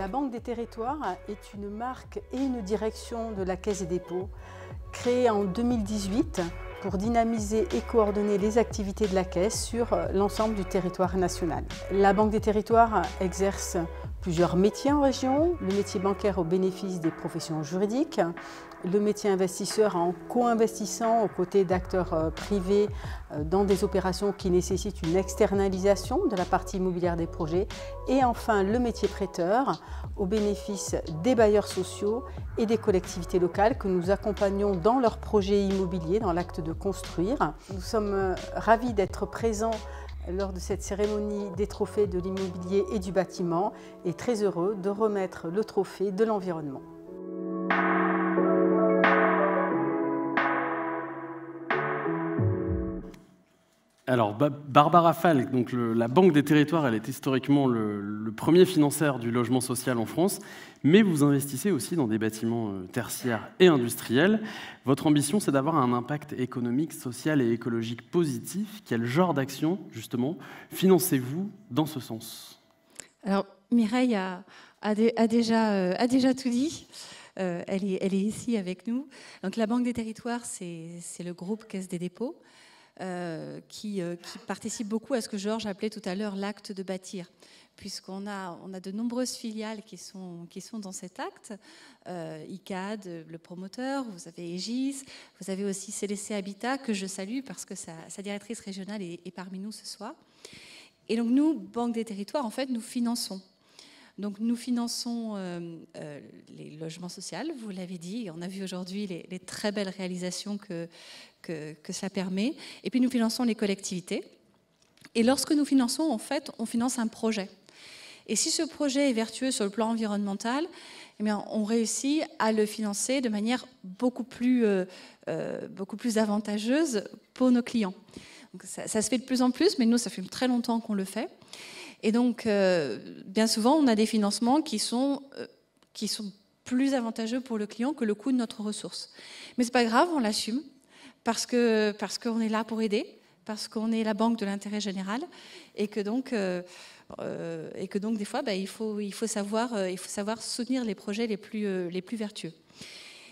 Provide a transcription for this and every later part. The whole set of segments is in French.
La Banque des Territoires est une marque et une direction de la Caisse des dépôts créée en 2018 pour dynamiser et coordonner les activités de la Caisse sur l'ensemble du territoire national. La Banque des Territoires exerce plusieurs métiers en région, le métier bancaire au bénéfice des professions juridiques, le métier investisseur en co-investissant aux côtés d'acteurs privés dans des opérations qui nécessitent une externalisation de la partie immobilière des projets et enfin le métier prêteur au bénéfice des bailleurs sociaux et des collectivités locales que nous accompagnons dans leurs projets immobiliers, dans l'acte de construire. Nous sommes ravis d'être présents lors de cette cérémonie des trophées de l'immobilier et du bâtiment et très heureux de remettre le trophée de l'environnement. Alors, Barbara Falck, donc la Banque des Territoires, elle est historiquement le premier financeur du logement social en France, mais vous investissez aussi dans des bâtiments tertiaires et industriels. Votre ambition, c'est d'avoir un impact économique, social et écologique positif. Quel genre d'action, justement, financez-vous dans ce sens? Alors, Mireille a déjà tout dit. Elle est ici avec nous. Donc, la Banque des Territoires, c'est le groupe Caisse des dépôts. Qui participe beaucoup à ce que Georges appelait tout à l'heure l'acte de bâtir, puisqu'on a de nombreuses filiales qui sont dans cet acte. ICAD, le promoteur, vous avez Aegis, vous avez aussi CDC Habitat, que je salue parce que sa directrice régionale est parmi nous ce soir. Et donc nous, Banque des Territoires, en fait, nous finançons. Donc nous finançons les logements sociaux, vous l'avez dit, on a vu aujourd'hui les très belles réalisations que ça permet. Et puis nous finançons les collectivités. Et lorsque nous finançons, en fait, on finance un projet. Et si ce projet est vertueux sur le plan environnemental, eh bien, on réussit à le financer de manière beaucoup plus avantageuse pour nos clients. Donc ça se fait de plus en plus, mais nous, ça fait très longtemps qu'on le fait. Et donc, bien souvent, on a des financements qui sont plus avantageux pour le client que le coût de notre ressource. Mais c'est pas grave, on l'assume, parce qu'on est là pour aider, parce qu'on est la banque de l'intérêt général, et que donc des fois, il faut savoir soutenir les projets les plus vertueux.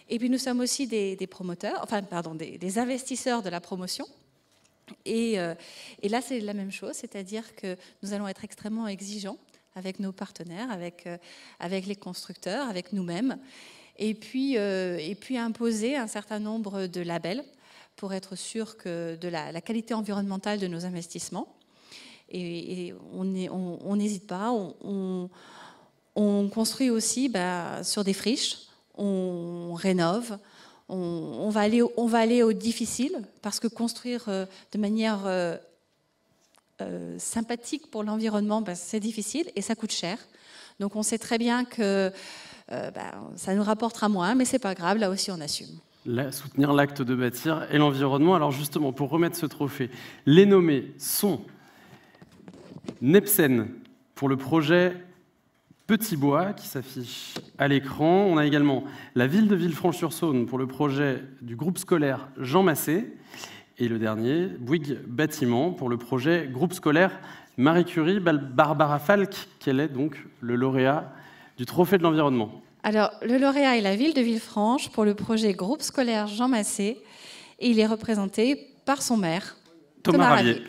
Et puis, nous sommes aussi des promoteurs, des investisseurs de la promotion. Et là, c'est la même chose, c'est-à-dire que nous allons être extrêmement exigeants avec nos partenaires, avec les constructeurs, avec nous-mêmes, et puis imposer un certain nombre de labels pour être sûr de la qualité environnementale de nos investissements. Et on n'hésite pas, on construit aussi sur des friches, on rénove. On va aller au difficile, parce que construire de manière sympathique pour l'environnement, c'est difficile et ça coûte cher. Donc on sait très bien que ça nous rapportera moins, mais c'est pas grave, là aussi on assume. Soutenir l'acte de bâtir et l'environnement. Alors justement, pour remettre ce trophée, les nommés sont Nepsen pour le projet Petit Bois, qui s'affiche à l'écran. On a également la ville de Villefranche-sur-Saône pour le projet du groupe scolaire Jean Massé. Et le dernier, Bouygues Bâtiment, pour le projet groupe scolaire Marie Curie. Barbara Falck, quel est donc le lauréat du Trophée de l'environnement? Alors, le lauréat est la ville de Villefranche pour le projet groupe scolaire Jean Massé. Et il est représenté par son maire, Thomas Ravier.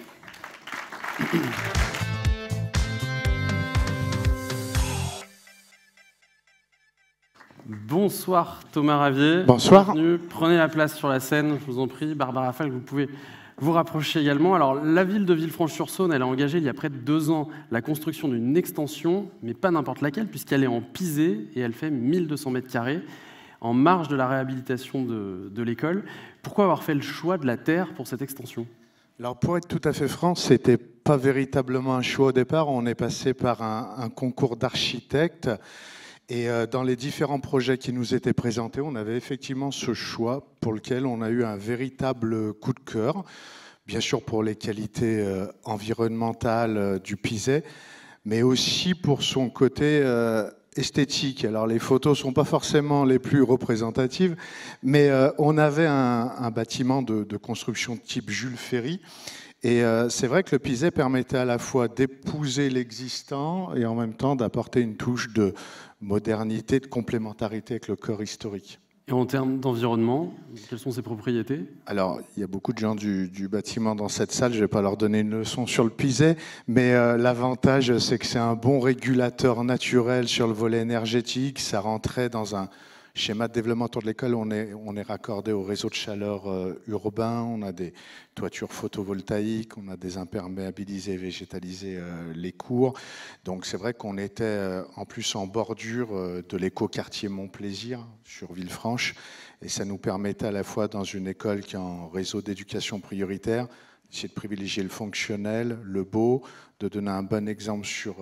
Bonsoir Thomas Ravier. Bonsoir. Bienvenue. Prenez la place sur la scène, je vous en prie. Barbara Falck, vous pouvez vous rapprocher également. Alors, la ville de Villefranche-sur-Saône, elle a engagé il y a près de 2 ans la construction d'une extension, mais pas n'importe laquelle, puisqu'elle est en pisé et elle fait 1200 mètres carrés, en marge de la réhabilitation de l'école. Pourquoi avoir fait le choix de la terre pour cette extension? Alors, pour être tout à fait franc, ce n'était pas véritablement un choix au départ. On est passé par un concours d'architectes. Et dans les différents projets qui nous étaient présentés, on avait effectivement ce choix pour lequel on a eu un véritable coup de cœur, bien sûr pour les qualités environnementales du Pisé, mais aussi pour son côté esthétique. Alors les photos ne sont pas forcément les plus représentatives, mais on avait un bâtiment de construction type Jules Ferry. Et c'est vrai que le Pisé permettait à la fois d'épouser l'existant et en même temps d'apporter une touche de modernité, de complémentarité avec le corps historique. Et en termes d'environnement, quelles sont ses propriétés? Alors, il y a beaucoup de gens du bâtiment dans cette salle, je ne vais pas leur donner une leçon sur le Pisé, mais l'avantage, c'est que c'est un bon régulateur naturel sur le volet énergétique. Ça rentrait dans un schéma de développement autour de l'école. On est raccordé au réseau de chaleur urbain, on a des toitures photovoltaïques, on a des imperméabilisés, végétalisés les cours. Donc c'est vrai qu'on était en plus en bordure de l'écoquartier Montplaisir sur Villefranche, et ça nous permettait à la fois dans une école qui est en réseau d'éducation prioritaire, d'essayer de privilégier le fonctionnel, le beau, de donner un bon exemple sur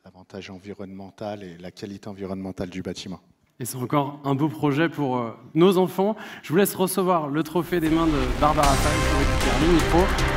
l'avantage environnemental et la qualité environnementale du bâtiment. Et c'est encore un beau projet pour nos enfants. Je vous laisse recevoir le trophée des mains de Barbara Fall pour récupérer le micro.